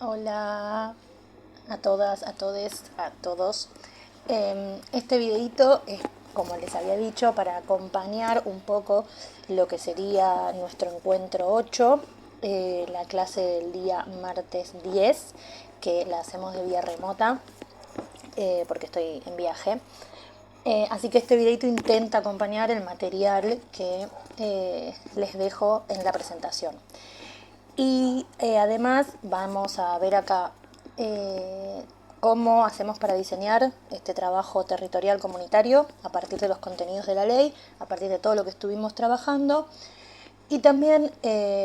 Hola a todas, a todes, a todos. Este videito es, como les había dicho, para acompañar un poco lo que sería nuestro encuentro 8, la clase del día martes 10, que la hacemos de vía remota, porque estoy en viaje. Así que este videito intenta acompañar el material que les dejo en la presentación. Y además vamos a ver acá cómo hacemos para diseñar este trabajo territorial comunitario a partir de los contenidos de la ley, a partir de todo lo que estuvimos trabajando, y también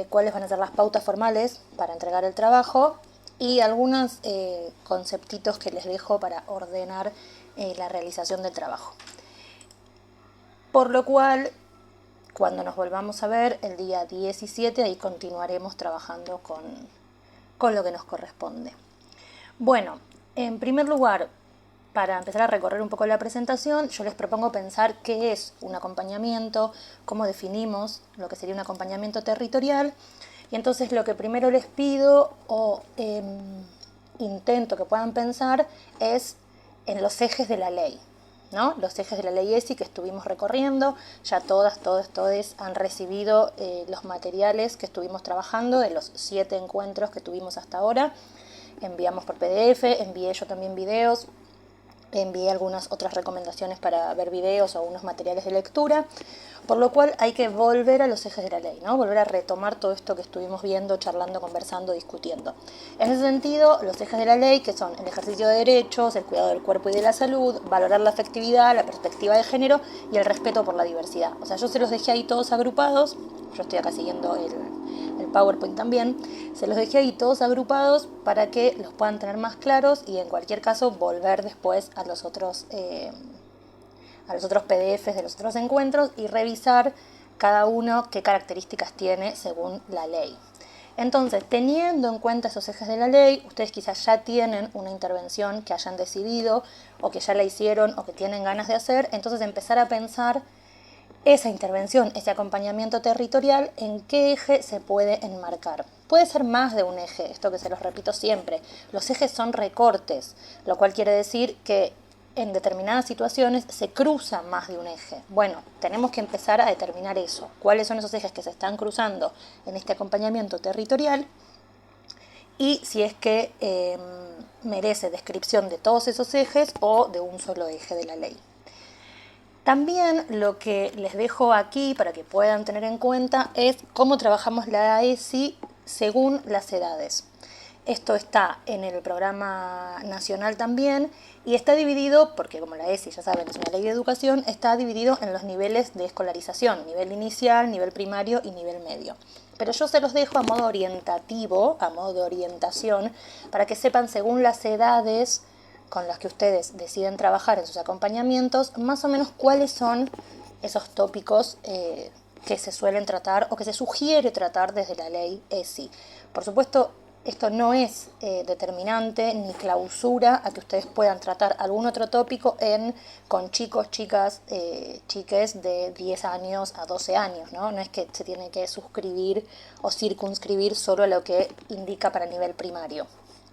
cuáles van a ser las pautas formales para entregar el trabajo y algunos conceptitos que les dejo para ordenar la realización del trabajo. Por lo cual, cuando nos volvamos a ver el día 17, ahí continuaremos trabajando con lo que nos corresponde. Bueno, en primer lugar, para empezar a recorrer un poco la presentación, yo les propongo pensar qué es un acompañamiento, cómo definimos lo que sería un acompañamiento territorial. Y entonces lo que primero les pido o intento que puedan pensar es en los ejes de la ley, ¿no? Los ejes de la ley ESI que estuvimos recorriendo, ya todas, todos han recibido los materiales que estuvimos trabajando de los 7 encuentros que tuvimos hasta ahora. Enviamos por PDF, envié yo también videos, envié algunas otras recomendaciones para ver videos o unos materiales de lectura, por lo cual hay que volver a los ejes de la ley, ¿no? Volver a retomar todo esto que estuvimos viendo, charlando, conversando, discutiendo. En ese sentido, los ejes de la ley, que son el ejercicio de derechos, el cuidado del cuerpo y de la salud, valorar la afectividad, la perspectiva de género y el respeto por la diversidad. O sea, yo se los dejé ahí todos agrupados, yo estoy acá siguiendo el PowerPoint también, se los dejé ahí todos agrupados para que los puedan tener más claros y en cualquier caso volver después a los otros PDFs de los otros encuentros y revisar cada uno qué características tiene según la ley. Entonces, teniendo en cuenta esos ejes de la ley, ustedes quizás ya tienen una intervención que hayan decidido o que ya la hicieron o que tienen ganas de hacer, entonces empezar a pensar esa intervención, ese acompañamiento territorial, en qué eje se puede enmarcar. Puede ser más de un eje, esto que se los repito siempre. Los ejes son recortes, lo cual quiere decir que en determinadas situaciones se cruza más de un eje. Bueno, tenemos que empezar a determinar eso. ¿Cuáles son esos ejes que se están cruzando en este acompañamiento territorial? Y si es que merece descripción de todos esos ejes o de un solo eje de la ley. También lo que les dejo aquí para que puedan tener en cuenta es cómo trabajamos la ESI según las edades. Esto está en el programa nacional también y está dividido, porque como la ESI ya saben es una ley de educación, está dividido en los niveles de escolarización, nivel inicial, nivel primario y nivel medio. Pero yo se los dejo a modo orientativo, a modo de orientación, para que sepan según las edades con las que ustedes deciden trabajar en sus acompañamientos, más o menos cuáles son esos tópicos que se suelen tratar o que se sugiere tratar desde la ley ESI. Por supuesto, esto no es determinante ni clausura a que ustedes puedan tratar algún otro tópico con chicos, chicas, chiques de 10 años a 12 años, ¿no? No es que se tiene que suscribir o circunscribir solo a lo que indica para nivel primario.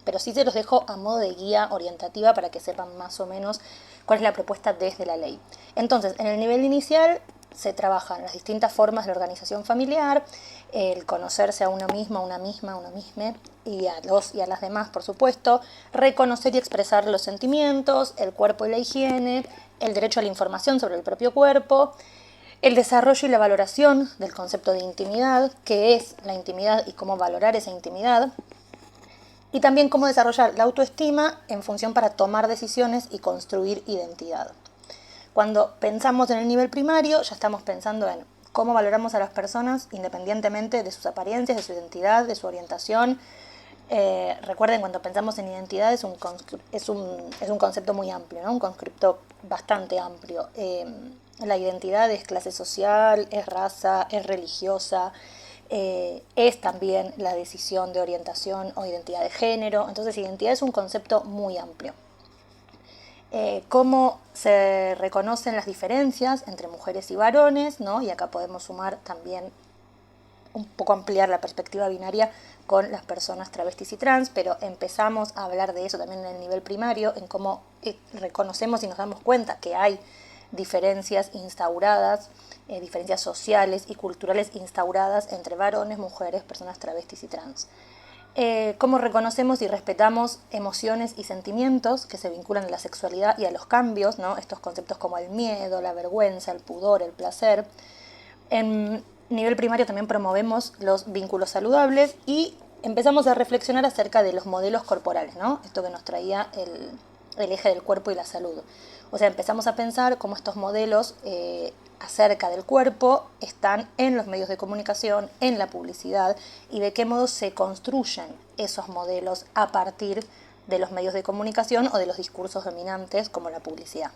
Pero sí se los dejo a modo de guía orientativa para que sepan más o menos cuál es la propuesta desde la ley. Entonces, en el nivel inicial se trabajan las distintas formas de organización familiar, el conocerse a uno mismo, a una misma, y a los y a las demás, por supuesto, reconocer y expresar los sentimientos, el cuerpo y la higiene, el derecho a la información sobre el propio cuerpo, el desarrollo y la valoración del concepto de intimidad, qué es la intimidad y cómo valorar esa intimidad, y también cómo desarrollar la autoestima en función para tomar decisiones y construir identidad. Cuando pensamos en el nivel primario, ya estamos pensando en cómo valoramos a las personas independientemente de sus apariencias, de su identidad, de su orientación. Recuerden, cuando pensamos en identidad es un concepto muy amplio, ¿no? Un conscripto bastante amplio. La identidad es clase social, es raza, es religiosa, es también la decisión de orientación o identidad de género. Entonces, identidad es un concepto muy amplio. Cómo se reconocen las diferencias entre mujeres y varones, ¿no? Y acá podemos sumar también un poco ampliar la perspectiva binaria con las personas travestis y trans, pero empezamos a hablar de eso también en el nivel primario, en cómo reconocemos y nos damos cuenta que hay diferencias instauradas, diferencias sociales y culturales instauradas entre varones, mujeres, personas travestis y trans. Cómo reconocemos y respetamos emociones y sentimientos que se vinculan a la sexualidad y a los cambios, ¿no? Estos conceptos como el miedo, la vergüenza, el pudor, el placer. En nivel primario también promovemos los vínculos saludables y empezamos a reflexionar acerca de los modelos corporales, ¿no? Esto que nos traía el eje del cuerpo y la salud. O sea, empezamos a pensar cómo estos modelos acerca del cuerpo están en los medios de comunicación, en la publicidad, y de qué modo se construyen esos modelos a partir de los medios de comunicación o de los discursos dominantes como la publicidad.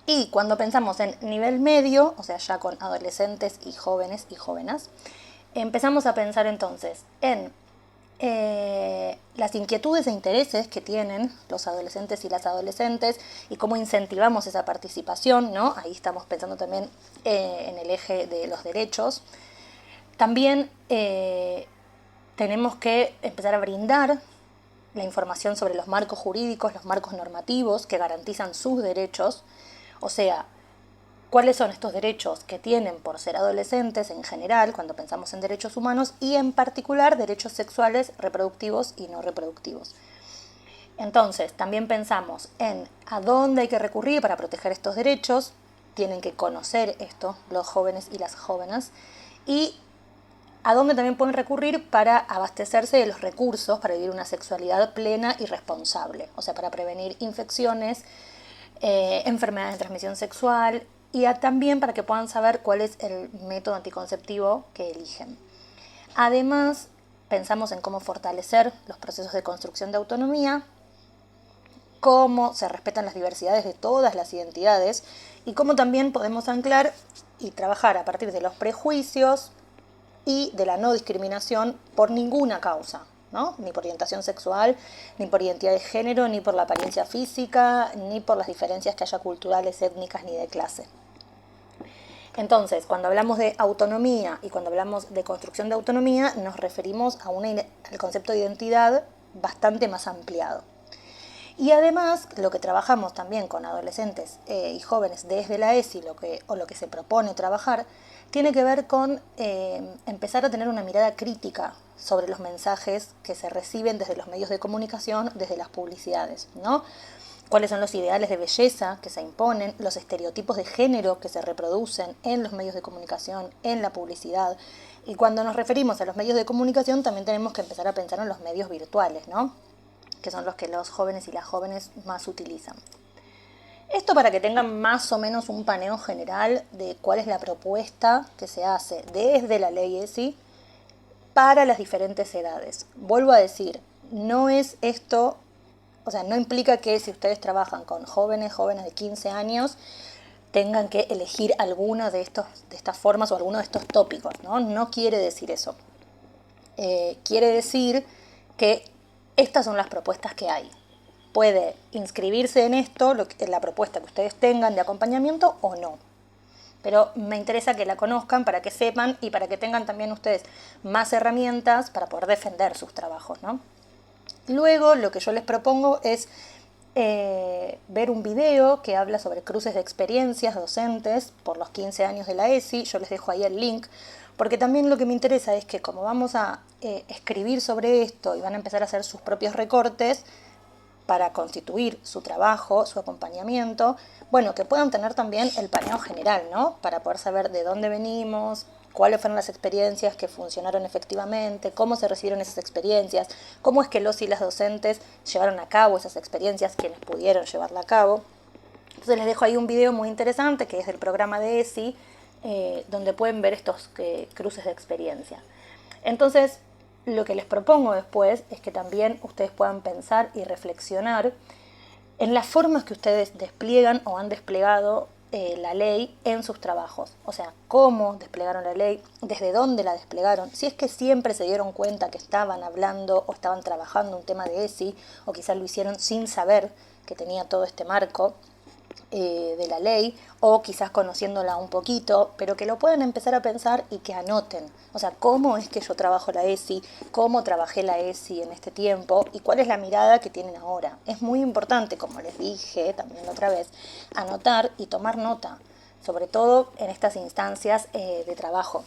Y cuando pensamos en nivel medio, o sea, ya con adolescentes y jóvenes y jóvenes, empezamos a pensar entonces en las inquietudes e intereses que tienen los adolescentes y las adolescentes y cómo incentivamos esa participación, ¿no? Ahí estamos pensando también en el eje de los derechos. También tenemos que empezar a brindar la información sobre los marcos jurídicos, los marcos normativos que garantizan sus derechos, o sea, cuáles son estos derechos que tienen por ser adolescentes en general, cuando pensamos en derechos humanos, y en particular derechos sexuales, reproductivos y no reproductivos. Entonces, también pensamos en a dónde hay que recurrir para proteger estos derechos, tienen que conocer esto los jóvenes y las jóvenes, y a dónde también pueden recurrir para abastecerse de los recursos para vivir una sexualidad plena y responsable, o sea, para prevenir infecciones, enfermedades de transmisión sexual, y también para que puedan saber cuál es el método anticonceptivo que eligen. Además, pensamos en cómo fortalecer los procesos de construcción de autonomía, cómo se respetan las diversidades de todas las identidades y cómo también podemos anclar y trabajar a partir de los prejuicios y de la no discriminación por ninguna causa, ¿no? Ni por orientación sexual, ni por identidad de género, ni por la apariencia física, ni por las diferencias que haya culturales, étnicas, ni de clase. Entonces, cuando hablamos de autonomía y cuando hablamos de construcción de autonomía, nos referimos al concepto de identidad bastante más ampliado. Y además, lo que trabajamos también con adolescentes y jóvenes desde la ESI, lo que se propone trabajar, tiene que ver con empezar a tener una mirada crítica sobre los mensajes que se reciben desde los medios de comunicación, desde las publicidades, ¿no? Cuáles son los ideales de belleza que se imponen, los estereotipos de género que se reproducen en los medios de comunicación, en la publicidad. Y cuando nos referimos a los medios de comunicación, también tenemos que empezar a pensar en los medios virtuales, ¿no? Que son los que los jóvenes y las jóvenes más utilizan. Esto para que tengan más o menos un paneo general de cuál es la propuesta que se hace desde la ley ESI para las diferentes edades. Vuelvo a decir, no es esto, o sea, no implica que si ustedes trabajan con jóvenes de 15 años, tengan que elegir alguna de estas formas o alguno de estos tópicos, ¿no? No quiere decir eso. Quiere decir que estas son las propuestas que hay. Puede inscribirse en esto, en la propuesta que ustedes tengan de acompañamiento o no. Pero me interesa que la conozcan para que sepan y para que tengan también ustedes más herramientas para poder defender sus trabajos, ¿no? Luego, lo que yo les propongo es ver un video que habla sobre cruces de experiencias docentes por los 15 años de la ESI. Yo les dejo ahí el link, porque también lo que me interesa es que como vamos a escribir sobre esto y van a empezar a hacer sus propios recortes para constituir su trabajo, su acompañamiento, bueno, que puedan tener también el paneo general, ¿no? Para poder saber de dónde venimos, cuáles fueron las experiencias que funcionaron efectivamente, cómo se recibieron esas experiencias, cómo es que los y las docentes llevaron a cabo esas experiencias, quienes pudieron llevarla a cabo. Entonces les dejo ahí un video muy interesante que es del programa de ESI, donde pueden ver estos cruces de experiencia. Entonces, lo que les propongo después es que también ustedes puedan pensar y reflexionar en las formas que ustedes despliegan o han desplegado la ley en sus trabajos. O sea, cómo desplegaron la ley, desde dónde la desplegaron, si es que siempre se dieron cuenta que estaban hablando o estaban trabajando un tema de ESI, o quizás lo hicieron sin saber que tenía todo este marco. de la ley, o quizás conociéndola un poquito, pero que lo puedan empezar a pensar y que anoten. O sea, cómo es que yo trabajo la ESI, cómo trabajé la ESI en este tiempo y cuál es la mirada que tienen ahora. Es muy importante, como les dije también la otra vez, anotar y tomar nota, sobre todo en estas instancias de trabajo,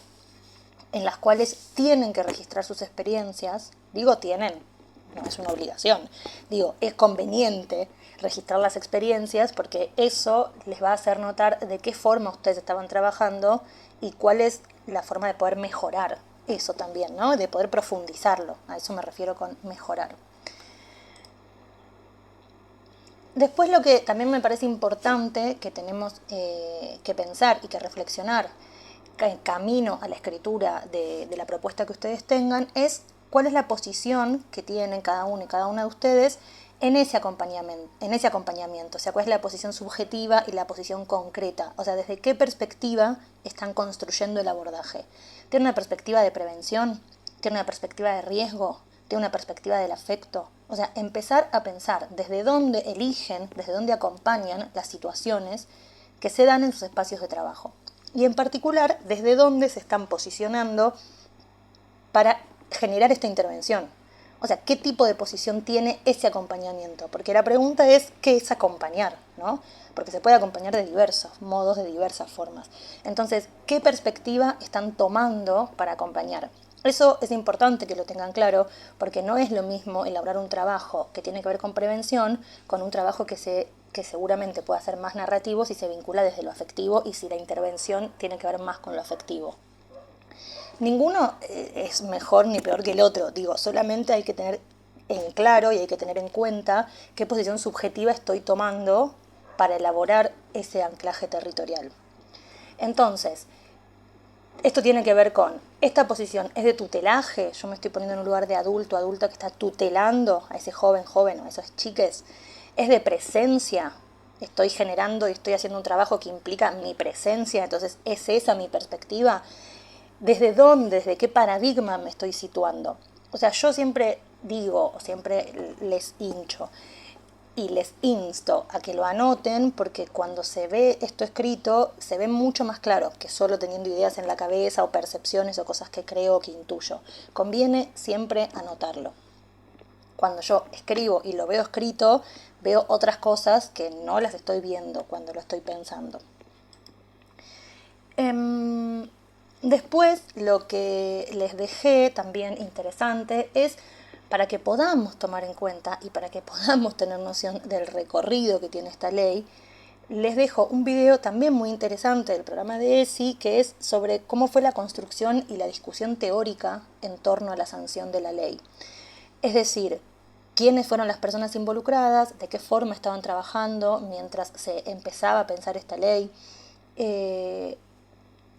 en las cuales tienen que registrar sus experiencias. Digo tienen, no es una obligación, digo, es conveniente registrar las experiencias porque eso les va a hacer notar de qué forma ustedes estaban trabajando y cuál es la forma de poder mejorar eso también, ¿no? De poder profundizarlo, a eso me refiero con mejorar. Después lo que también me parece importante que tenemos que pensar y que reflexionar camino a la escritura de la propuesta que ustedes tengan es cuál es la posición que tienen cada uno y cada una de ustedes en ese acompañamiento, o sea, cuál es la posición subjetiva y la posición concreta, o sea, desde qué perspectiva están construyendo el abordaje. ¿Tiene una perspectiva de prevención? ¿Tiene una perspectiva de riesgo? ¿Tiene una perspectiva del afecto? O sea, empezar a pensar desde dónde eligen, desde dónde acompañan las situaciones que se dan en sus espacios de trabajo. Y en particular, desde dónde se están posicionando para generar esta intervención. O sea, ¿qué tipo de posición tiene ese acompañamiento? Porque la pregunta es, ¿qué es acompañar? ¿No? Porque se puede acompañar de diversos modos, de diversas formas. Entonces, ¿qué perspectiva están tomando para acompañar? Eso es importante que lo tengan claro, porque no es lo mismo elaborar un trabajo que tiene que ver con prevención con un trabajo que seguramente pueda ser más narrativo si se vincula desde lo afectivo y si la intervención tiene que ver más con lo afectivo. Ninguno es mejor ni peor que el otro, digo, solamente hay que tener en claro y hay que tener en cuenta qué posición subjetiva estoy tomando para elaborar ese anclaje territorial. Entonces, esto tiene que ver con, esta posición es de tutelaje, yo me estoy poniendo en un lugar de adulto, adulta que está tutelando a ese joven, joven o a esos chiques, es de presencia, estoy generando y estoy haciendo un trabajo que implica mi presencia, entonces es esa mi perspectiva. ¿Desde dónde, desde qué paradigma me estoy situando? O sea, yo siempre digo, siempre les hincho y les insto a que lo anoten porque cuando se ve esto escrito se ve mucho más claro que solo teniendo ideas en la cabeza o percepciones o cosas que creo o que intuyo. Conviene siempre anotarlo. Cuando yo escribo y lo veo escrito, veo otras cosas que no las estoy viendo cuando lo estoy pensando. Después, lo que les dejé también interesante es para que podamos tomar en cuenta y para que podamos tener noción del recorrido que tiene esta ley, les dejo un video también muy interesante del programa de ESI que es sobre cómo fue la construcción y la discusión teórica en torno a la sanción de la ley. Es decir, quiénes fueron las personas involucradas, de qué forma estaban trabajando mientras se empezaba a pensar esta ley.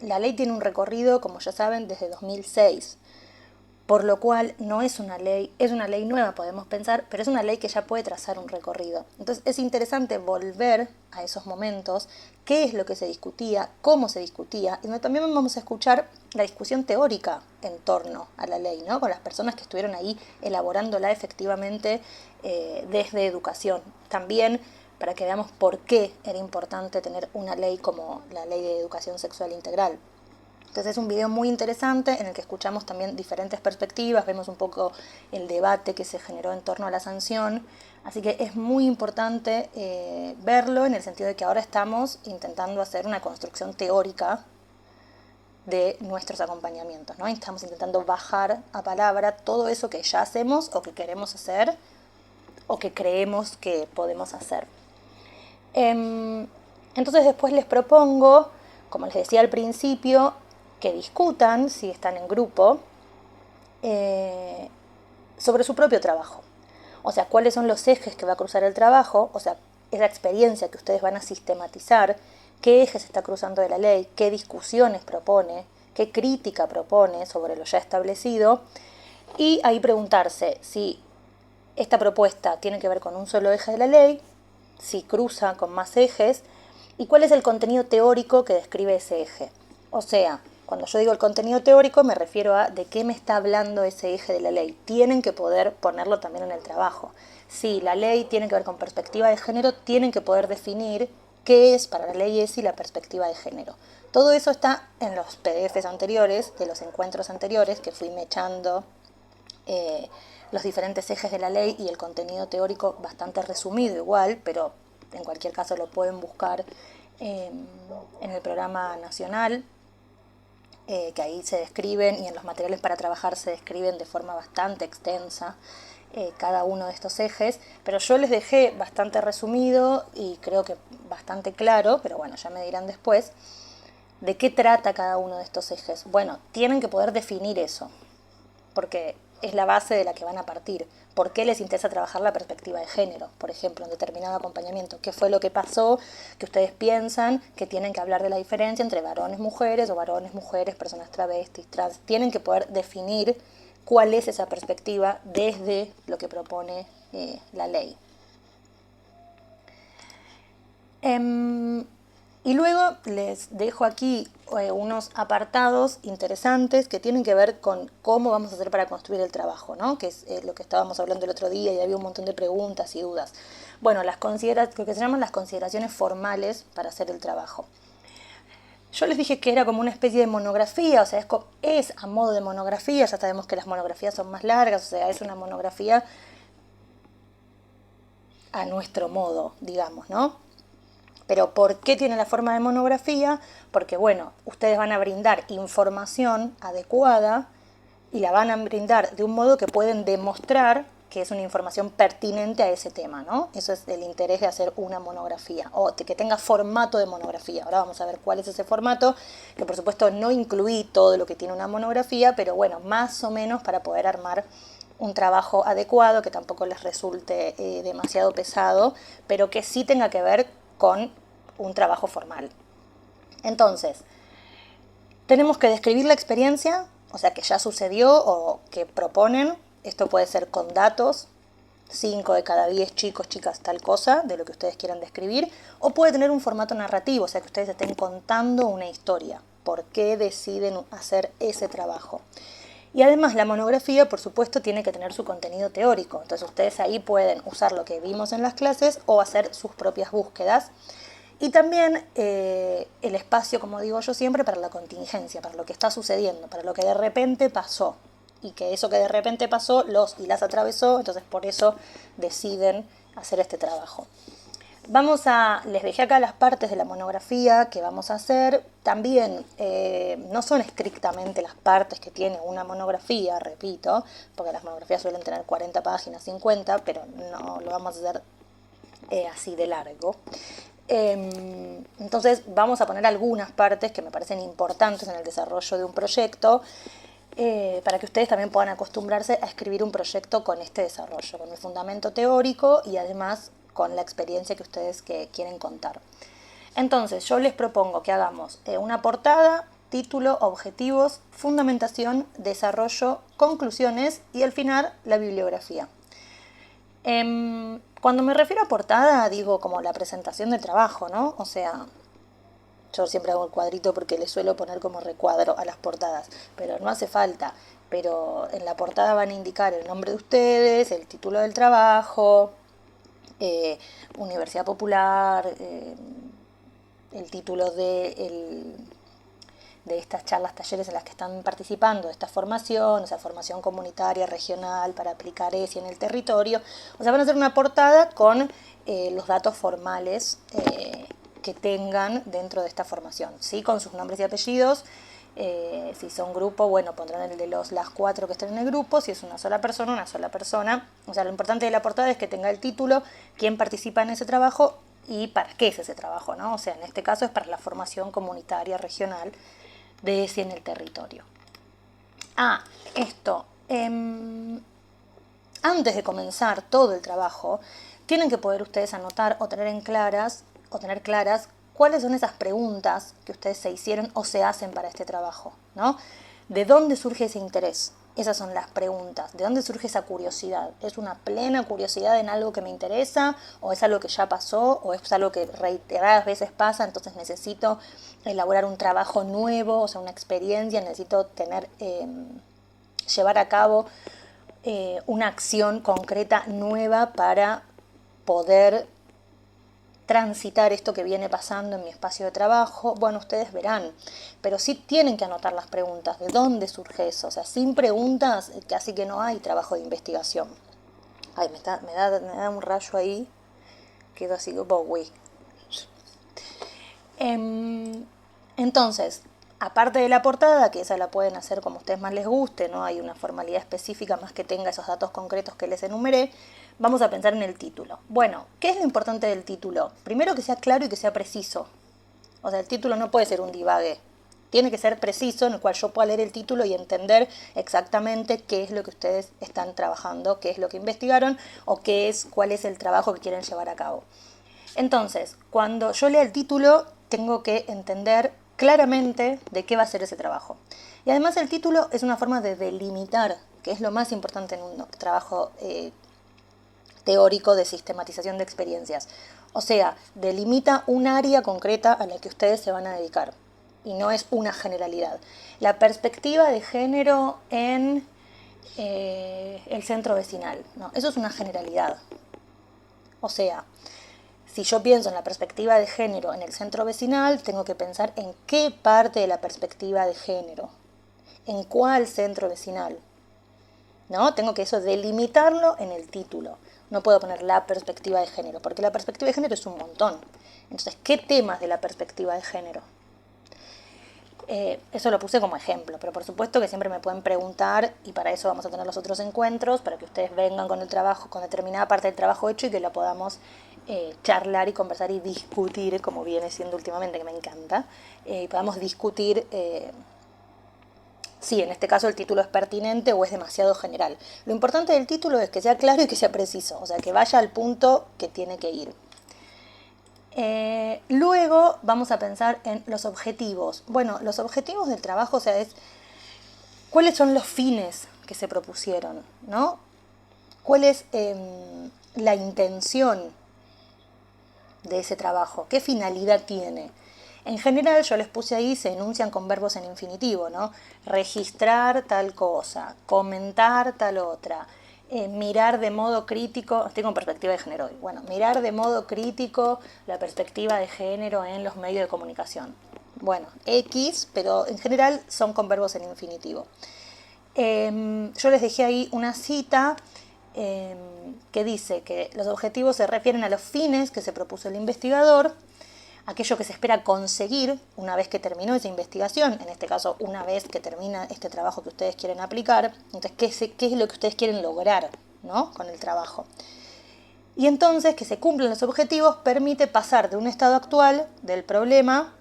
La ley tiene un recorrido, como ya saben, desde 2006, por lo cual no es una ley nueva, podemos pensar, pero es una ley que ya puede trazar un recorrido. Entonces es interesante volver a esos momentos, qué es lo que se discutía, cómo se discutía, y donde también vamos a escuchar la discusión teórica en torno a la ley, ¿no? Con las personas que estuvieron ahí elaborándola efectivamente desde educación. También para que veamos por qué era importante tener una ley como la Ley de Educación Sexual Integral. Entonces es un video muy interesante en el que escuchamos también diferentes perspectivas, vemos un poco el debate que se generó en torno a la sanción, así que es muy importante verlo en el sentido de que ahora estamos intentando hacer una construcción teórica de nuestros acompañamientos, ¿no? Estamos intentando bajar a palabra todo eso que ya hacemos o que queremos hacer o que creemos que podemos hacer. Entonces después les propongo, como les decía al principio, que discutan, si están en grupo, sobre su propio trabajo. O sea, cuáles son los ejes que va a cruzar el trabajo, o sea, esa experiencia que ustedes van a sistematizar, qué ejes está cruzando de la ley, qué discusiones propone, qué crítica propone sobre lo ya establecido, y ahí preguntarse si esta propuesta tiene que ver con un solo eje de la ley, si cruza con más ejes, y cuál es el contenido teórico que describe ese eje. O sea, cuando yo digo el contenido teórico me refiero a de qué me está hablando ese eje de la ley. Tienen que poder ponerlo también en el trabajo. Si la ley tiene que ver con perspectiva de género, tienen que poder definir qué es para la ley ESI la perspectiva de género. Todo eso está en los PDFs anteriores, de los encuentros anteriores, que fui mechando los diferentes ejes de la ley y el contenido teórico bastante resumido igual, pero en cualquier caso lo pueden buscar en el programa nacional, que ahí se describen, y en los materiales para trabajar se describen de forma bastante extensa cada uno de estos ejes, pero yo les dejé bastante resumido y creo que bastante claro, pero bueno, ya me dirán después, de qué trata cada uno de estos ejes. Bueno, tienen que poder definir eso, porque es la base de la que van a partir. ¿Por qué les interesa trabajar la perspectiva de género? Por ejemplo, en determinado acompañamiento. ¿Qué fue lo que pasó que ustedes piensan que tienen que hablar de la diferencia entre varones, mujeres o varones, mujeres, personas travestis, trans? Tienen que poder definir cuál es esa perspectiva desde lo que propone la ley. Y luego les dejo aquí unos apartados interesantes que tienen que ver con cómo vamos a hacer para construir el trabajo, ¿no? Que es lo que estábamos hablando el otro día y había un montón de preguntas y dudas. Bueno, lo que se llaman las consideraciones formales para hacer el trabajo. Yo les dije que era como una especie de monografía, o sea, es a modo de monografía, ya sabemos que las monografías son más largas, o sea, es una monografía a nuestro modo, digamos, ¿no? Pero ¿por qué tiene la forma de monografía? Porque, bueno, ustedes van a brindar información adecuada y la van a brindar de un modo que pueden demostrar que es una información pertinente a ese tema, ¿no? Eso es el interés de hacer una monografía, o que tenga formato de monografía. Ahora vamos a ver cuál es ese formato, que por supuesto no incluí todo lo que tiene una monografía, pero bueno, más o menos para poder armar un trabajo adecuado, que tampoco les resulte demasiado pesado, pero que sí tenga que ver con un trabajo formal. Entonces, tenemos que describir la experiencia, o sea, que ya sucedió o que proponen. Esto puede ser con datos, 5 de cada 10 chicos, chicas, tal cosa, de lo que ustedes quieran describir, o puede tener un formato narrativo, o sea, que ustedes estén contando una historia, por qué deciden hacer ese trabajo. Y además la monografía, por supuesto, tiene que tener su contenido teórico. Entonces ustedes ahí pueden usar lo que vimos en las clases o hacer sus propias búsquedas. Y también el espacio, como digo yo siempre, para la contingencia, para lo que está sucediendo, para lo que de repente pasó. Y que eso que de repente pasó los y las atravesó, entonces por eso deciden hacer este trabajo. Les dejé acá las partes de la monografía que vamos a hacer. También no son estrictamente las partes que tiene una monografía, repito, porque las monografías suelen tener 40 páginas, 50, pero no lo vamos a hacer así de largo. Entonces vamos a poner algunas partes que me parecen importantes en el desarrollo de un proyecto, para que ustedes también puedan acostumbrarse a escribir un proyecto con este desarrollo, con el fundamento teórico y además con la experiencia que ustedes quieren contar. Entonces yo les propongo que hagamos una portada, título, objetivos, fundamentación, desarrollo, conclusiones y al final la bibliografía. Cuando me refiero a portada, digo como la presentación del trabajo, ¿no? O sea, yo siempre hago el cuadrito porque le suelo poner como recuadro a las portadas, pero no hace falta. Pero en la portada van a indicar el nombre de ustedes, el título del trabajo, Universidad Popular, el título de estas charlas, talleres en las que están participando, de esta formación, o sea, formación comunitaria, regional, para aplicar ESI en el territorio. O sea, van a hacer una portada con los datos formales que tengan dentro de esta formación, ¿sí? Con sus nombres y apellidos. Si son grupo, bueno, pondrán el de las 4 que estén en el grupo. Si es una sola persona, una sola persona. O sea, lo importante de la portada es que tenga el título, quién participa en ese trabajo y para qué es ese trabajo, ¿no? O sea, en este caso es para la formación comunitaria regional de ESI en el territorio. Esto, antes de comenzar todo el trabajo, tienen que poder ustedes anotar o tener claras cuáles son esas preguntas que ustedes se hicieron o se hacen para este trabajo, ¿no? ¿De dónde surge ese interés? Esas son las preguntas. ¿De dónde surge esa curiosidad? ¿Es una plena curiosidad en algo que me interesa? ¿O es algo que ya pasó? ¿O es algo que reiteradas veces pasa? Entonces necesito elaborar un trabajo nuevo, o sea, una experiencia, necesito llevar a cabo una acción concreta nueva para poder transitar esto que viene pasando en mi espacio de trabajo, bueno, ustedes verán, pero sí tienen que anotar las preguntas, de dónde surge eso, o sea, sin preguntas casi que no hay trabajo de investigación. Ay, me da un rayo ahí, quedo así como, uy. Entonces, aparte de la portada, que esa la pueden hacer como a ustedes más les guste, no hay una formalidad específica más que tenga esos datos concretos que les enumeré, vamos a pensar en el título. Bueno, ¿qué es lo importante del título? Primero que sea claro y que sea preciso. O sea, el título no puede ser un divague. Tiene que ser preciso, en el cual yo pueda leer el título y entender exactamente qué es lo que ustedes están trabajando, qué es lo que investigaron o cuál es el trabajo que quieren llevar a cabo. Entonces, cuando yo lea el título, tengo que entender claramente de qué va a ser ese trabajo. Y además el título es una forma de delimitar, que es lo más importante en un trabajo teórico de sistematización de experiencias. O sea, delimita un área concreta a la que ustedes se van a dedicar. Y no es una generalidad. La perspectiva de género en el centro vecinal. No, eso es una generalidad. O sea, si yo pienso en la perspectiva de género en el centro vecinal, tengo que pensar en qué parte de la perspectiva de género, en cuál centro vecinal, ¿no? Tengo que eso delimitarlo en el título. No puedo poner la perspectiva de género, porque la perspectiva de género es un montón. Entonces, ¿qué temas de la perspectiva de género? Eso lo puse como ejemplo, pero por supuesto que siempre me pueden preguntar y para eso vamos a tener los otros encuentros, para que ustedes vengan con el trabajo, con determinada parte del trabajo hecho y que lo podamos charlar y conversar y discutir, como viene siendo últimamente, que me encanta, y podamos discutir si en este caso el título es pertinente o es demasiado general. Lo importante del título es que sea claro y que sea preciso, o sea, que vaya al punto que tiene que ir. Luego vamos a pensar en los objetivos. Bueno, los objetivos del trabajo, o sea, es cuáles son los fines que se propusieron, ¿no? ¿Cuál es la intención de ese trabajo? ¿Qué finalidad tiene? En general, yo les puse ahí, se enuncian con verbos en infinitivo, ¿no? Registrar tal cosa, comentar tal otra, mirar de modo crítico, estoy con perspectiva de género hoy, bueno, mirar de modo crítico la perspectiva de género en los medios de comunicación. Bueno, X, pero en general son con verbos en infinitivo. Yo les dejé ahí una cita que dice que los objetivos se refieren a los fines que se propuso el investigador, aquello que se espera conseguir una vez que terminó esa investigación, en este caso una vez que termina este trabajo que ustedes quieren aplicar, entonces qué es lo que ustedes quieren lograr, ¿no?, con el trabajo. Y entonces que se cumplan los objetivos permite pasar de un estado actual del problema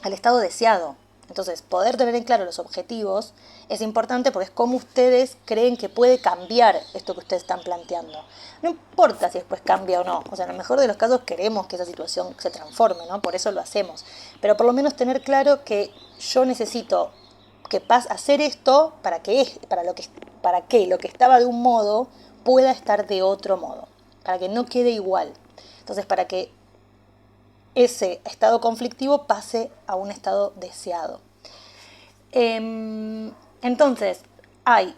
al estado deseado. Entonces, poder tener en claro los objetivos es importante porque es cómo ustedes creen que puede cambiar esto que ustedes están planteando. No importa si después cambia o no. O sea, en el mejor de los casos queremos que esa situación se transforme, ¿no? Por eso lo hacemos. Pero por lo menos tener claro que yo necesito hacer esto para que lo que estaba de un modo pueda estar de otro modo. Para que no quede igual. Entonces, para que ese estado conflictivo pase a un estado deseado. Entonces,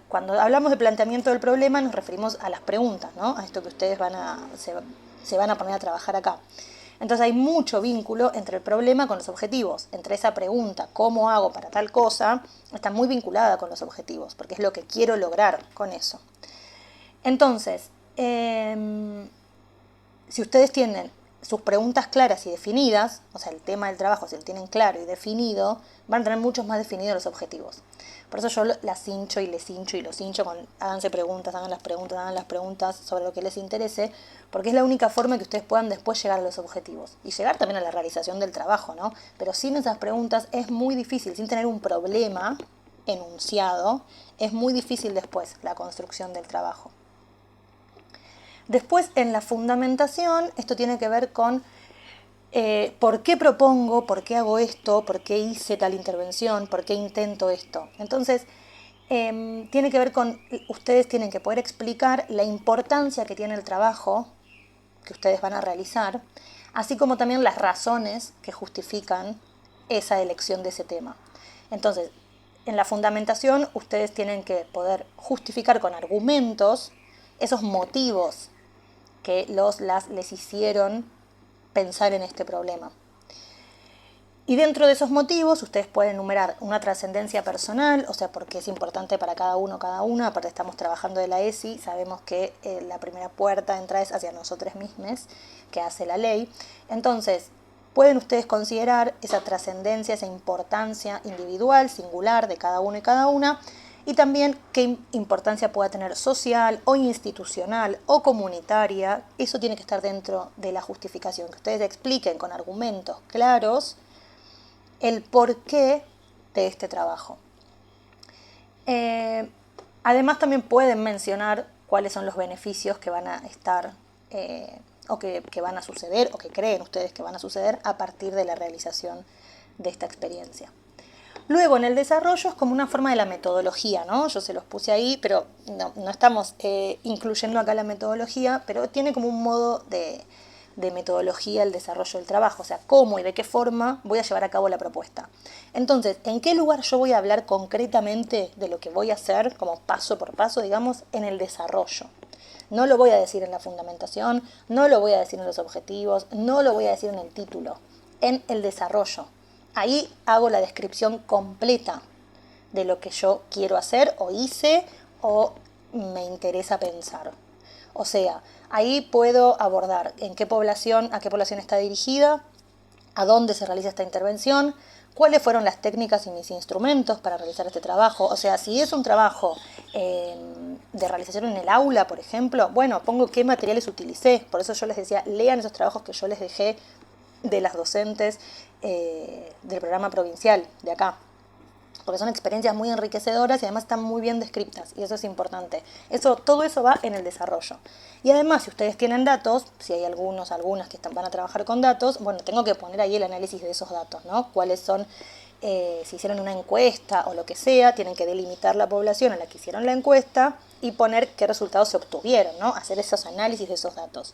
cuando hablamos de planteamiento del problema nos referimos a las preguntas, ¿no? A esto que ustedes se van a poner a trabajar acá. Entonces hay mucho vínculo entre el problema con los objetivos, entre esa pregunta, ¿cómo hago para tal cosa?, está muy vinculada con los objetivos, porque es lo que quiero lograr con eso. Entonces, si ustedes tienen sus preguntas claras y definidas, o sea, el tema del trabajo, si lo tienen claro y definido, van a tener mucho más definidos los objetivos. Por eso yo las hincho y les hincho y los hincho con háganse preguntas, hagan las preguntas sobre lo que les interese, porque es la única forma que ustedes puedan después llegar a los objetivos y llegar también a la realización del trabajo, ¿no? Pero sin esas preguntas es muy difícil, sin tener un problema enunciado, es muy difícil después la construcción del trabajo. Después, en la fundamentación, esto tiene que ver con por qué propongo, por qué hago esto, por qué hice tal intervención, por qué intento esto. Entonces, tiene que ver con, ustedes tienen que poder explicar la importancia que tiene el trabajo que ustedes van a realizar, así como también las razones que justifican esa elección de ese tema. Entonces, en la fundamentación, ustedes tienen que poder justificar con argumentos esos motivos que les hicieron pensar en este problema. Y dentro de esos motivos ustedes pueden enumerar una trascendencia personal, o sea, porque es importante para cada uno, cada una. Aparte estamos trabajando de la ESI, sabemos que la primera puerta de entrada es hacia nosotros mismos, que hace la ley. Entonces, pueden ustedes considerar esa trascendencia, esa importancia individual, singular de cada uno y cada una, y también qué importancia pueda tener social o institucional o comunitaria. Eso tiene que estar dentro de la justificación, que ustedes expliquen con argumentos claros el porqué de este trabajo. Además también pueden mencionar cuáles son los beneficios que van a estar o que van a suceder o que creen ustedes que van a suceder a partir de la realización de esta experiencia. Luego en el desarrollo es como una forma de la metodología, ¿no? Yo se los puse ahí, pero no estamos incluyendo acá la metodología, pero tiene como un modo de metodología el desarrollo del trabajo, o sea, cómo y de qué forma voy a llevar a cabo la propuesta. Entonces, ¿en qué lugar yo voy a hablar concretamente de lo que voy a hacer, como paso por paso, digamos, en el desarrollo? No lo voy a decir en la fundamentación, no lo voy a decir en los objetivos, no lo voy a decir en el título, en el desarrollo. Ahí hago la descripción completa de lo que yo quiero hacer o hice o me interesa pensar. O sea, ahí puedo abordar en qué población, a qué población está dirigida, a dónde se realiza esta intervención, cuáles fueron las técnicas y mis instrumentos para realizar este trabajo. O sea, si es un trabajo de realización en el aula, por ejemplo, bueno, pongo qué materiales utilicé. Por eso yo les decía, lean esos trabajos que yo les dejé de las docentes del programa provincial de acá, porque son experiencias muy enriquecedoras y además están muy bien descritas, y eso es importante. Todo eso va en el desarrollo. Y además, si ustedes tienen datos, si hay algunas que van a trabajar con datos, bueno, tengo que poner ahí el análisis de esos datos, ¿no? Cuáles son, si hicieron una encuesta o lo que sea, tienen que delimitar la población a la que hicieron la encuesta y poner qué resultados se obtuvieron, ¿no? Hacer esos análisis de esos datos.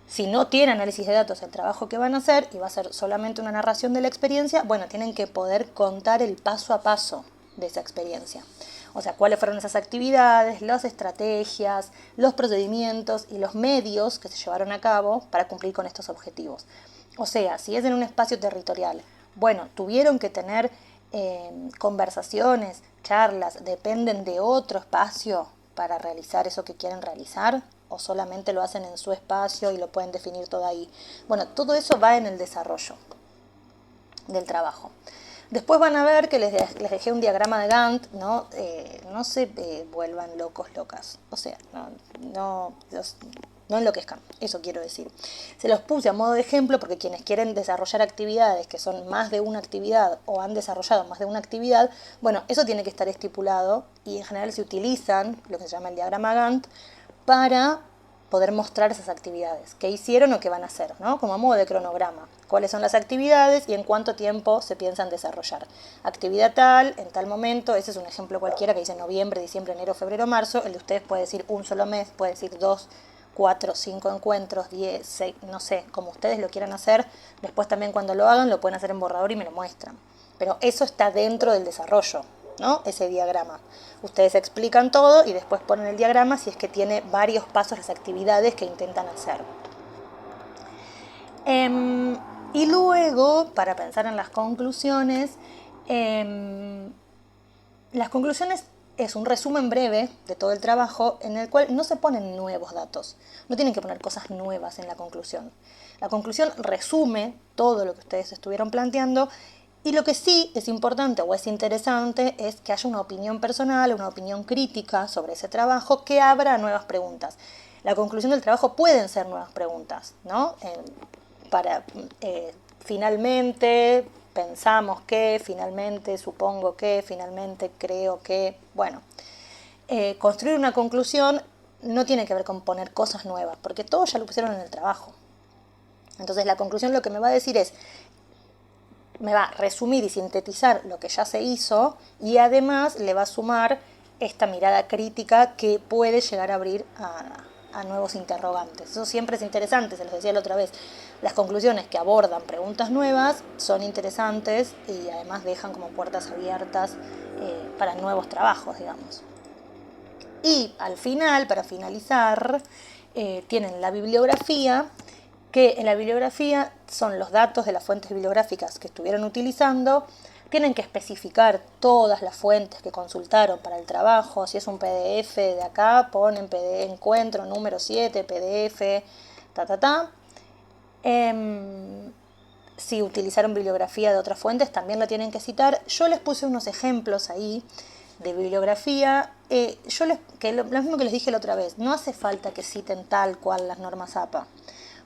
Si no tiene análisis de datos el trabajo que van a hacer y va a ser solamente una narración de la experiencia, bueno, tienen que poder contar el paso a paso de esa experiencia. O sea, cuáles fueron esas actividades, las estrategias, los procedimientos y los medios que se llevaron a cabo para cumplir con estos objetivos. O sea, si es en un espacio territorial, bueno, tuvieron que tener conversaciones, charlas, dependen de otro espacio para realizar eso que quieren realizar, o solamente lo hacen en su espacio y lo pueden definir todo ahí. Bueno, todo eso va en el desarrollo del trabajo. Después van a ver que les dejé un diagrama de Gantt, ¿no? No se vuelvan locas. O sea, no enloquezcan, eso quiero decir. Se los puse a modo de ejemplo porque quienes quieren desarrollar actividades que son más de una actividad o han desarrollado más de una actividad, bueno, eso tiene que estar estipulado y en general se utilizan lo que se llama el diagrama Gantt para poder mostrar esas actividades, qué hicieron o qué van a hacer, ¿no? Como a modo de cronograma. Cuáles son las actividades y en cuánto tiempo se piensan desarrollar. Actividad tal, en tal momento, ese es un ejemplo cualquiera que dice noviembre, diciembre, enero, febrero, marzo. El de ustedes puede decir un solo mes, puede decir 2, 4, 5 encuentros, 10, 6, no sé, como ustedes lo quieran hacer. Después también cuando lo hagan lo pueden hacer en borrador y me lo muestran. Pero eso está dentro del desarrollo, ¿no? Ese diagrama. Ustedes explican todo y después ponen el diagrama si es que tiene varios pasos las actividades que intentan hacer. Y luego, para pensar en las conclusiones es un resumen breve de todo el trabajo en el cual no se ponen nuevos datos. No tienen que poner cosas nuevas en la conclusión. La conclusión resume todo lo que ustedes estuvieron planteando. Y lo que sí es importante o es interesante es que haya una opinión personal, una opinión crítica sobre ese trabajo que abra nuevas preguntas. La conclusión del trabajo pueden ser nuevas preguntas, ¿no? Finalmente pensamos que, finalmente supongo que, finalmente creo que, bueno. Construir una conclusión no tiene que ver con poner cosas nuevas, porque todos ya lo pusieron en el trabajo. Entonces la conclusión lo que me va a decir es, me va a resumir y sintetizar lo que ya se hizo y además le va a sumar esta mirada crítica que puede llegar a abrir a nuevos interrogantes. Eso siempre es interesante, se los decía la otra vez. Las conclusiones que abordan preguntas nuevas son interesantes y además dejan como puertas abiertas para nuevos trabajos, digamos. Y al final, para finalizar, tienen la bibliografía que en la bibliografía son los datos de las fuentes bibliográficas que estuvieron utilizando, tienen que especificar todas las fuentes que consultaron para el trabajo. Si es un PDF de acá, ponen PDF, encuentro número 7, PDF, si utilizaron bibliografía de otras fuentes, también la tienen que citar. Yo les puse unos ejemplos ahí de bibliografía. Lo mismo que les dije la otra vez, no hace falta que citen tal cual las normas APA.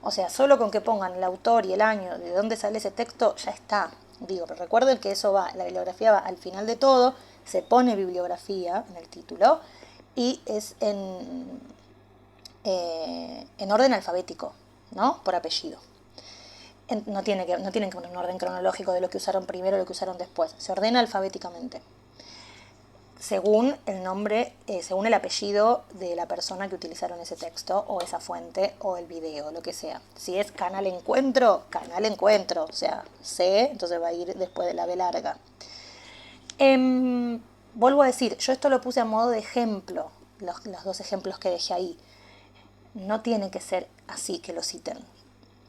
O sea, solo con que pongan el autor y el año de dónde sale ese texto, ya está. Digo, pero recuerden que eso va, la bibliografía va al final de todo, se pone bibliografía en el título y es en orden alfabético, ¿no? Por apellido. No tienen que poner un orden cronológico de lo que usaron primero y lo que usaron después. Se ordena alfabéticamente, según el nombre, según el apellido de la persona que utilizaron ese texto o esa fuente o el video, lo que sea. Si es canal encuentro, o sea, C, entonces va a ir después de la B larga. Vuelvo a decir, yo esto lo puse a modo de ejemplo, los dos ejemplos que dejé ahí. No tiene que ser así que lo citen.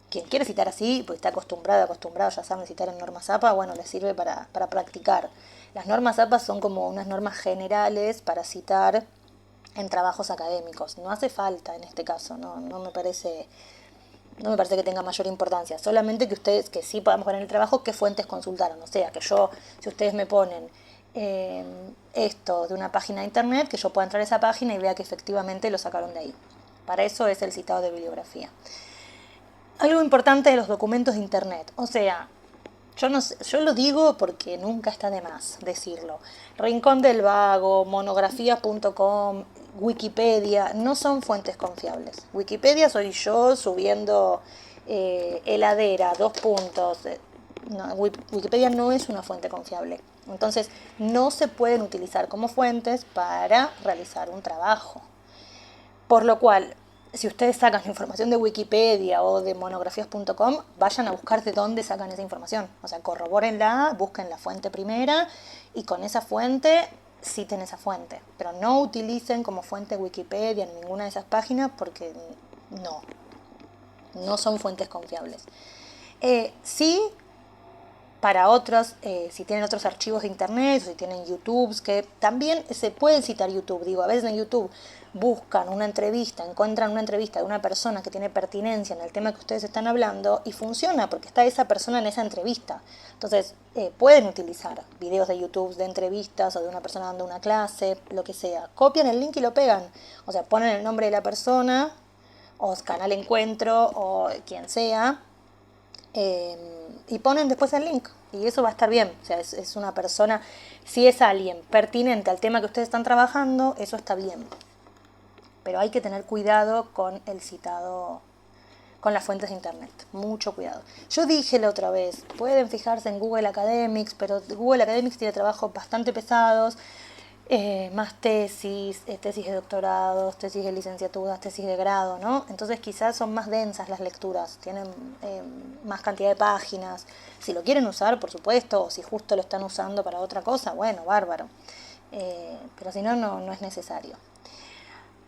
Quien quiere citar así, pues está acostumbrado, ya saben citar en normas APA, bueno, les sirve para practicar. Las normas APA son como unas normas generales para citar en trabajos académicos. No hace falta en este caso, no me parece que tenga mayor importancia. Solamente que ustedes, que sí podamos ver en el trabajo qué fuentes consultaron. O sea, que yo, si ustedes me ponen esto de una página de internet, que yo pueda entrar a esa página y vea que efectivamente lo sacaron de ahí. Para eso es el citado de bibliografía. Algo importante de los documentos de internet, o sea, yo lo digo porque nunca está de más decirlo. Rincón del Vago, monografía.com, Wikipedia, no son fuentes confiables. Wikipedia soy yo subiendo heladera, 2 puntos. No, Wikipedia no es una fuente confiable. Entonces, no se pueden utilizar como fuentes para realizar un trabajo. Por lo cual, si ustedes sacan la información de Wikipedia o de monografías.com, vayan a buscar de dónde sacan esa información. O sea, corrobórenla, busquen la fuente primera y con esa fuente citen esa fuente. Pero no utilicen como fuente Wikipedia en ninguna de esas páginas porque no son fuentes confiables. Sí, para otros, si tienen otros archivos de internet, o si tienen YouTube, que también se pueden citar YouTube. Digo, a veces en YouTube buscan una entrevista, encuentran una entrevista de una persona que tiene pertinencia en el tema que ustedes están hablando y funciona porque está esa persona en esa entrevista. Entonces, pueden utilizar videos de YouTube de entrevistas o de una persona dando una clase, lo que sea. Copian el link y lo pegan. O sea, ponen el nombre de la persona, o canal encuentro, o quien sea, y ponen después el link y eso va a estar bien. O sea, es una persona, si es alguien pertinente al tema que ustedes están trabajando, eso está bien, pero hay que tener cuidado con el citado, con las fuentes de internet, mucho cuidado. Yo dije la otra vez, pueden fijarse en Google Academics, pero Google Academics tiene trabajos bastante pesados, más tesis, tesis de doctorados, tesis de licenciaturas, tesis de grado, ¿no? Entonces quizás son más densas las lecturas, tienen más cantidad de páginas. Si lo quieren usar, por supuesto, o si justo lo están usando para otra cosa, bueno, bárbaro. Pero si no, no es necesario.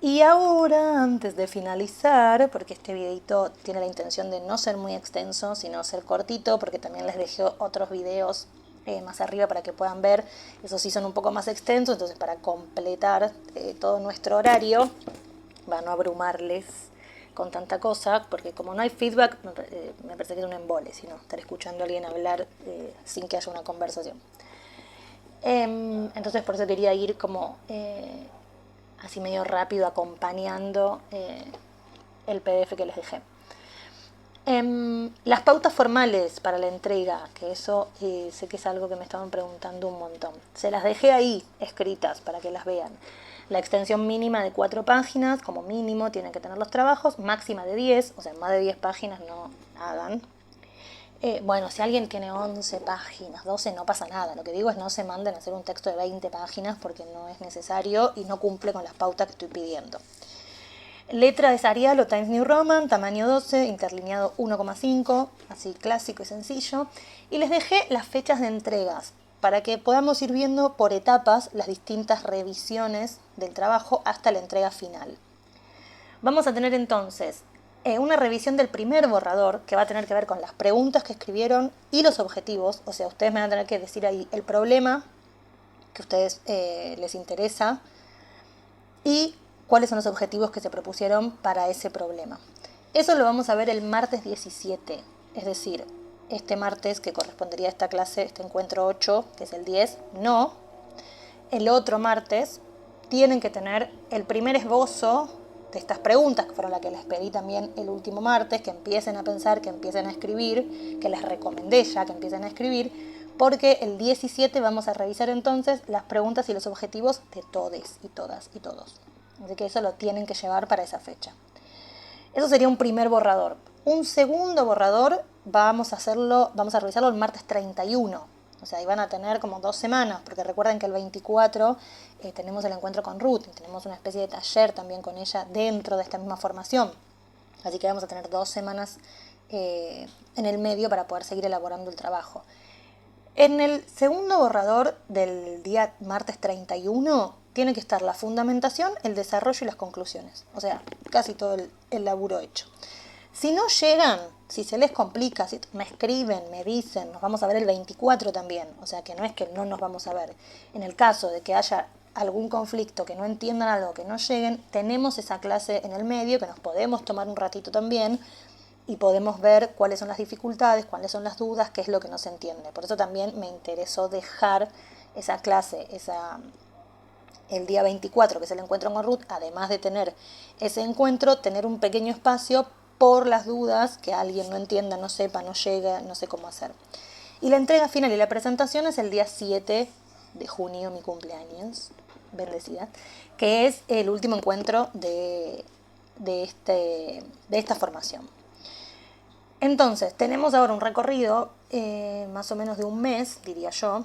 Y ahora, antes de finalizar, porque este videito tiene la intención de no ser muy extenso, sino ser cortito, porque también les dejé otros videos más arriba para que puedan ver, esos sí son un poco más extensos, entonces para completar todo nuestro horario, para no abrumarles con tanta cosa, porque como no hay feedback, me parece que es un embole, sino estar escuchando a alguien hablar sin que haya una conversación. Entonces por eso quería ir como así medio rápido acompañando el PDF que les dejé. Las pautas formales para la entrega, que eso sé que es algo que me estaban preguntando un montón. Se las dejé ahí escritas para que las vean. La extensión mínima de 4 páginas, como mínimo tienen que tener los trabajos, máxima de 10, o sea, más de 10 páginas no hagan. Bueno, si alguien tiene 11 páginas, 12, no pasa nada. Lo que digo es no se manden a hacer un texto de 20 páginas porque no es necesario y no cumple con las pautas que estoy pidiendo. Letra de Arial o Times New Roman, tamaño 12, interlineado 1,5, así clásico y sencillo. Y les dejé las fechas de entregas para que podamos ir viendo por etapas las distintas revisiones del trabajo hasta la entrega final. Vamos a tener entonces una revisión del primer borrador que va a tener que ver con las preguntas que escribieron y los objetivos. O sea, ustedes me van a tener que decir ahí el problema que a ustedes les interesa y cuáles son los objetivos que se propusieron para ese problema. Eso lo vamos a ver el martes 17, es decir, este martes que correspondería a esta clase, este encuentro 8, que es el 10, no. El otro martes tienen que tener el primer esbozo de estas preguntas, que fueron las que les pedí también el último martes, que empiecen a pensar, que empiecen a escribir, que les recomendé ya que empiecen a escribir, porque el 17 vamos a revisar entonces las preguntas y los objetivos de todes y todas y todos. Así que eso lo tienen que llevar para esa fecha. Eso sería un primer borrador. Un segundo borrador vamos a revisarlo el martes 31. O sea, ahí van a tener como 2 semanas, porque recuerden que el 24 tenemos el encuentro con Ruth y tenemos una especie de taller también con ella dentro de esta misma formación. Así que vamos a tener 2 semanas en el medio para poder seguir elaborando el trabajo. En el segundo borrador del día martes 31 tiene que estar la fundamentación, el desarrollo y las conclusiones. O sea, casi todo el laburo hecho. Si no llegan, si se les complica, si me escriben, me dicen, nos vamos a ver el 24 también. O sea, que no es que no nos vamos a ver. En el caso de que haya algún conflicto, que no entiendan algo, que no lleguen, tenemos esa clase en el medio, que nos podemos tomar un ratito también y podemos ver cuáles son las dificultades, cuáles son las dudas, qué es lo que no se entiende. Por eso también me interesó dejar esa clase, el día 24, que es el encuentro con Ruth, además de tener ese encuentro, tener un pequeño espacio por las dudas, que alguien no entienda, no sepa, no llegue, no sé cómo hacer. Y la entrega final y la presentación es el día 7 de junio, mi cumpleaños, bendecida, que es el último encuentro de esta formación. Entonces, tenemos ahora un recorrido más o menos de un mes, diría yo,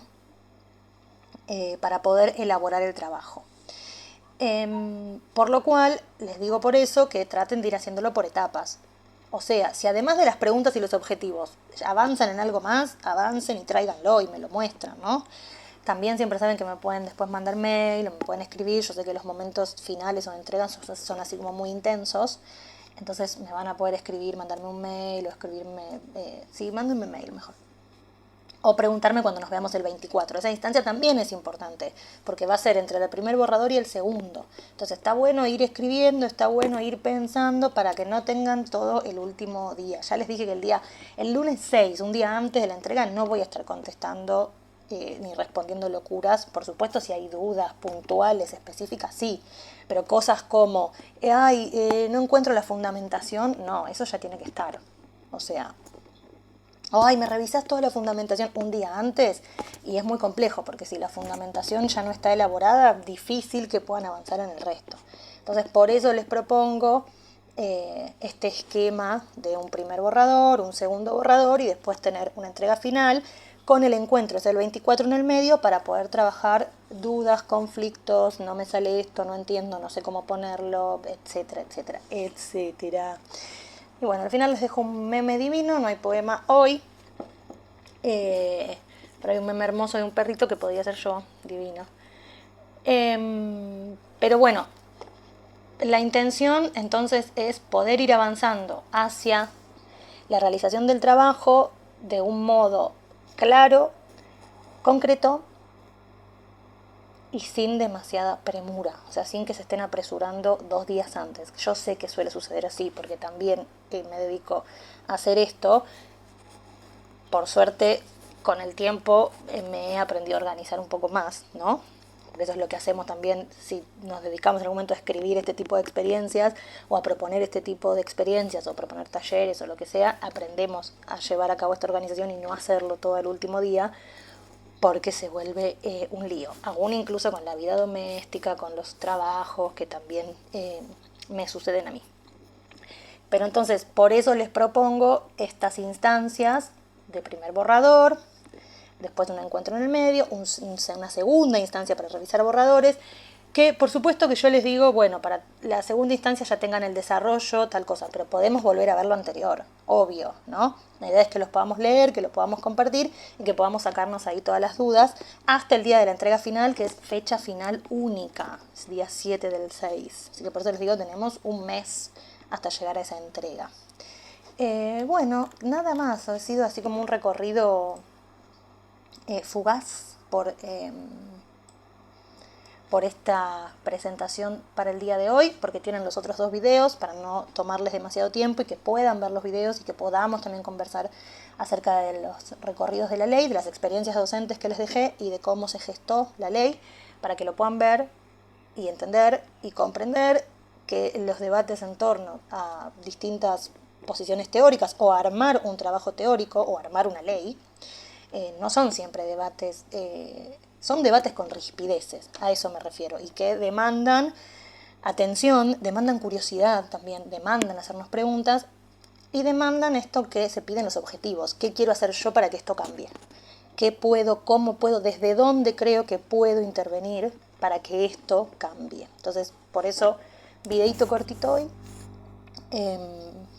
para poder elaborar el trabajo. Por lo cual, les digo por eso que traten de ir haciéndolo por etapas. O sea, si además de las preguntas y los objetivos avanzan en algo más, avancen y tráiganlo y me lo muestran, ¿no? También siempre saben que me pueden después mandar mail o me pueden escribir. Yo sé que los momentos finales o de entrega son así como muy intensos. Entonces me van a poder escribir, mandarme un mail o escribirme... sí, mándenme mail mejor. O preguntarme cuando nos veamos el 24. Esa instancia también es importante, porque va a ser entre el primer borrador y el segundo. Entonces está bueno ir escribiendo, está bueno ir pensando para que no tengan todo el último día. Ya les dije que el lunes 6, un día antes de la entrega, no voy a estar contestando ni respondiendo locuras. Por supuesto, si hay dudas puntuales, específicas, sí. Pero cosas como, no encuentro la fundamentación, no, eso ya tiene que estar. O sea... Ay, me revisas toda la fundamentación un día antes y es muy complejo porque si la fundamentación ya no está elaborada, difícil que puedan avanzar en el resto. Entonces, por eso les propongo este esquema de un primer borrador, un segundo borrador y después tener una entrega final con el encuentro, es el 24 en el medio, para poder trabajar dudas, conflictos, no me sale esto, no entiendo, no sé cómo ponerlo, etcétera, etcétera, etcétera. Y bueno, al final les dejo un meme divino, no hay poema hoy, pero hay un meme hermoso de un perrito que podía ser yo, divino. Pero bueno, la intención entonces es poder ir avanzando hacia la realización del trabajo de un modo claro, concreto y sin demasiada premura, o sea, sin que se estén apresurando 2 días antes. Yo sé que suele suceder así, porque también me dedico a hacer esto. Por suerte, con el tiempo me he aprendido a organizar un poco más, ¿no? Por eso es lo que hacemos también si nos dedicamos en algún momento a escribir este tipo de experiencias o a proponer este tipo de experiencias o proponer talleres o lo que sea, aprendemos a llevar a cabo esta organización y no hacerlo todo el último día, porque se vuelve un lío, aún incluso con la vida doméstica, con los trabajos que también me suceden a mí. Pero entonces, por eso les propongo estas instancias de primer borrador, después de un encuentro en el medio, una segunda instancia para revisar borradores, que por supuesto que yo les digo, bueno, para la segunda instancia ya tengan el desarrollo, tal cosa, pero podemos volver a ver lo anterior, obvio, ¿no? La idea es que los podamos leer, que los podamos compartir y que podamos sacarnos ahí todas las dudas hasta el día de la entrega final, que es fecha final única, es día 7 del 6. Así que por eso les digo, tenemos un mes hasta llegar a esa entrega. Bueno, nada más, ha sido así como un recorrido fugaz por esta presentación para el día de hoy, porque tienen los otros 2 videos para no tomarles demasiado tiempo y que puedan ver los videos y que podamos también conversar acerca de los recorridos de la ley, de las experiencias docentes que les dejé y de cómo se gestó la ley, para que lo puedan ver y entender y comprender que los debates en torno a distintas posiciones teóricas o armar un trabajo teórico o armar una ley no son siempre debates, son debates con rispideces, a eso me refiero, y que demandan atención, demandan curiosidad también, demandan hacernos preguntas y demandan esto que se piden los objetivos. ¿Qué quiero hacer yo para que esto cambie? ¿Qué puedo, cómo puedo, desde dónde creo que puedo intervenir para que esto cambie? Entonces, por eso, videito cortito hoy,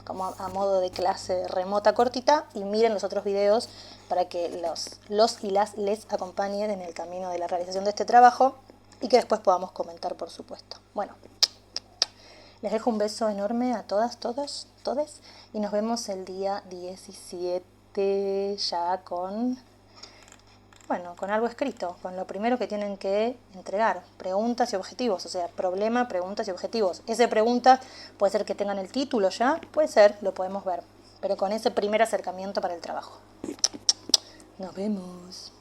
como a modo de clase remota cortita, y miren los otros videos para que los y las les acompañen en el camino de la realización de este trabajo y que después podamos comentar, por supuesto. Bueno, les dejo un beso enorme a todas, todos, todes, y nos vemos el día 17 ya con algo escrito, con lo primero que tienen que entregar, preguntas y objetivos, o sea, problema, preguntas y objetivos. Esa pregunta puede ser que tengan el título ya, puede ser, lo podemos ver, pero con ese primer acercamiento para el trabajo. Nos vemos.